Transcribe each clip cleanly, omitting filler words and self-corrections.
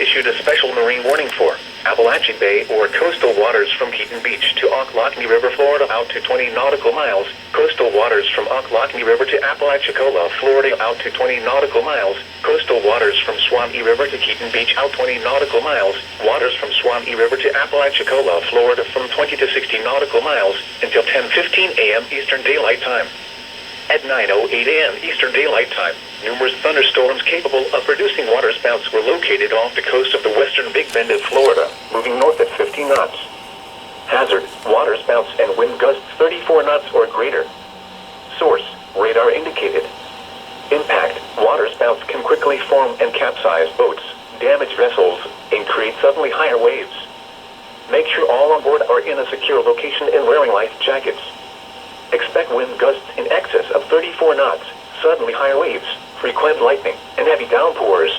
issued a special marine warning for Apalachee Bay or coastal waters from Keaton Beach to Ochlockonee River, Florida out to 20 nautical miles, coastal waters from Ochlockonee River to Apalachicola, Florida out to 20 nautical miles, coastal waters from Suwannee River to Keaton Beach out 20 nautical miles, waters from Suwannee River to Apalachicola, Florida from 20 to 60 nautical miles until 10:15 a.m. Eastern Daylight Time. At 9:08 a.m. Eastern Daylight Time, numerous thunderstorms capable of producing waterspouts were located off the coast of the western Big Bend of Florida, moving north at 50 knots. Hazard, waterspouts and wind gusts 34 knots or greater. Source, radar indicated. Impact, waterspouts can quickly form and capsize boats, damage vessels, and create suddenly higher waves. Make sure all on board are in a secure location and wearing life jackets. Expect wind gusts in excess of 34 knots, suddenly higher waves, frequent lightning, and heavy downpours.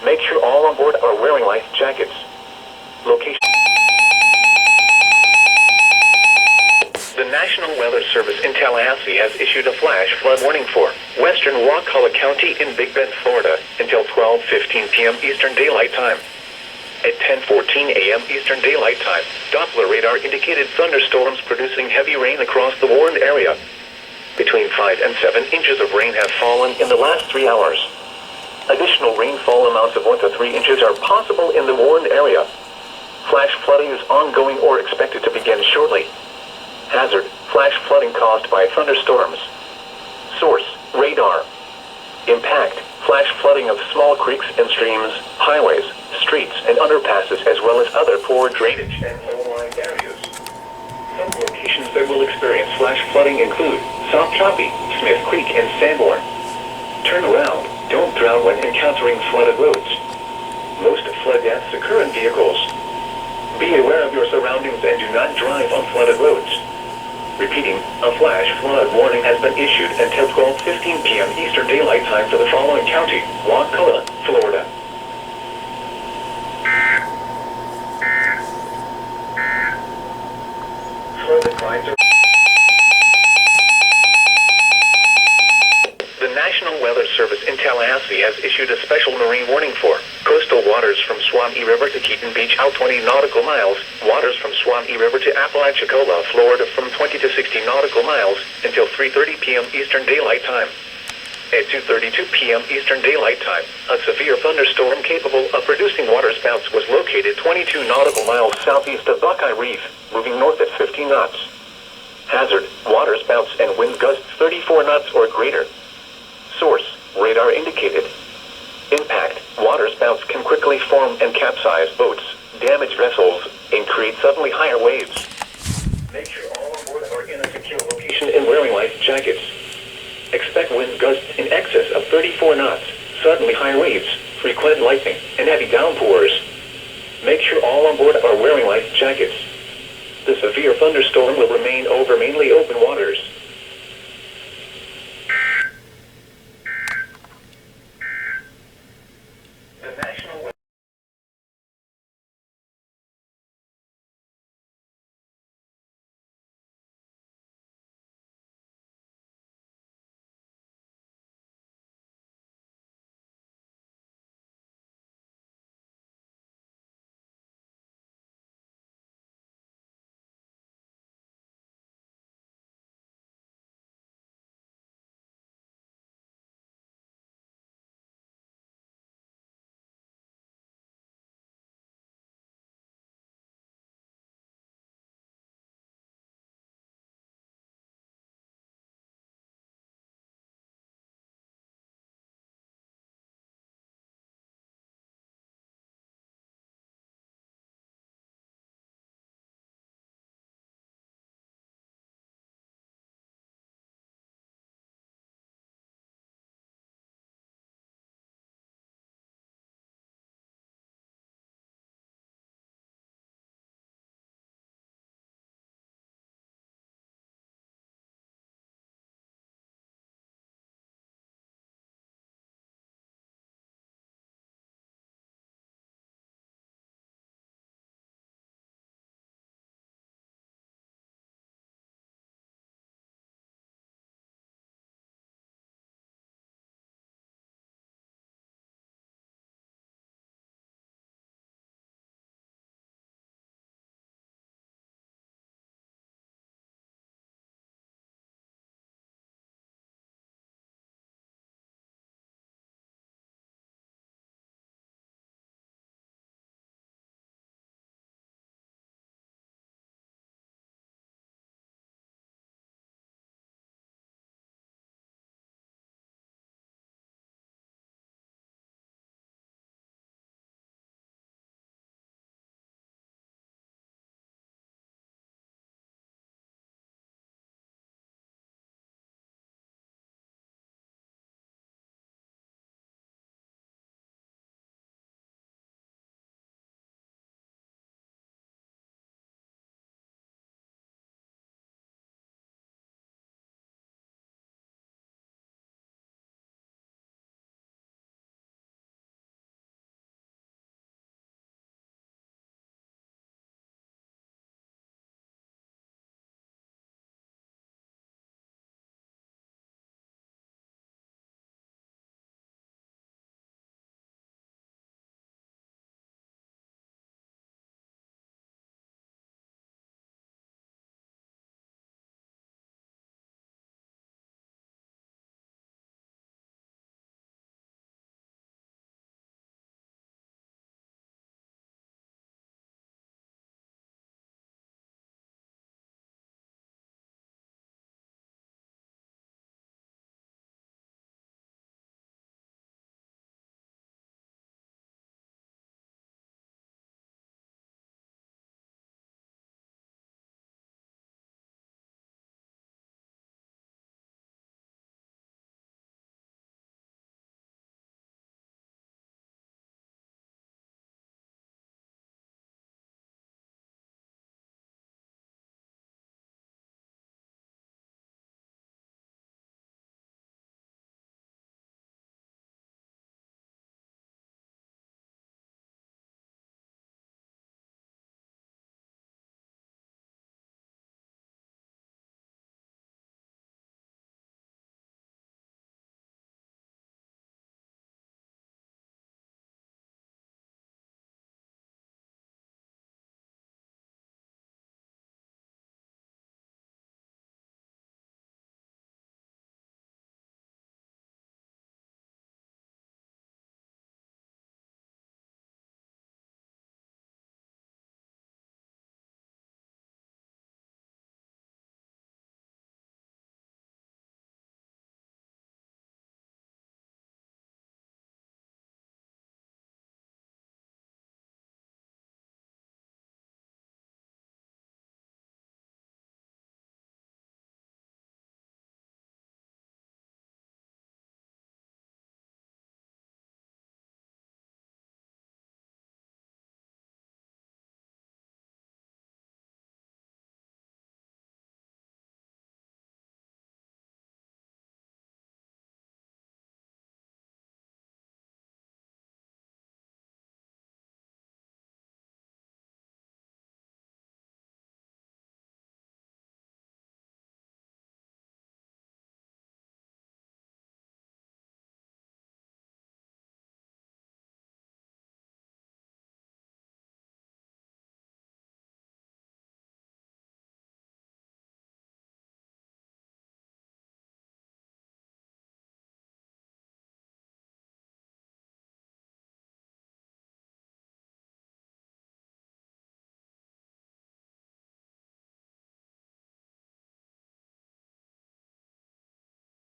Make sure all on board are wearing life jackets. Location. The National Weather Service in Tallahassee has issued a flash flood warning for western Wakulla County in Big Bend, Florida, until 12:15 p.m. Eastern Daylight Time. At 10:14 a.m. Eastern Daylight Time, Doppler radar indicated thunderstorms producing heavy rain across the warned area. Between 5 and 7 inches of rain have fallen in the last 3 hours. Additional rainfall amounts of 1 to 3 inches are possible in the warned area. Flash flooding is ongoing or expected to begin shortly. Hazard, flash flooding caused by thunderstorms. Source, radar. Impact, flash flooding of small creeks and streams, highways, streets, and underpasses, as well as other poor drainage and low-lying areas. Some locations that will experience flash flooding include South Choppy, Smith Creek, and Sanborn. Turn around, don't drown when encountering flooded roads. Most flood deaths occur in vehicles. Be aware of your surroundings and do not drive on flooded roads. Repeating, a flash flood warning has been issued until 12:15 p.m. Eastern Daylight Time for the following county: Wakulla, Florida. Further crimes are... The National Weather Service in Tallahassee has issued a special marine warning for coastal waters from Suwannee River to Keaton Beach out 20 nautical miles, waters from Suwannee River to Apalachicola, Florida from 20 to 60 nautical miles until 3:30 p.m. Eastern Daylight Time. At 2:32 p.m. Eastern Daylight Time, a severe thunderstorm capable of producing waterspouts was located 22 nautical miles southeast of Buckeye Reef, moving north at 50 knots. Hazard, waterspouts and wind gusts 34 knots or greater. Source, radar indicated. Impact, waterspouts can quickly form and capsize boats, damage vessels, and create suddenly higher waves. Make sure all on board are in a secure location and wearing life jackets. Expect wind gusts in excess of 34 knots, suddenly high waves, frequent lightning, and heavy downpours. Make sure all on board are wearing life jackets. The severe thunderstorm will remain over mainly open waters.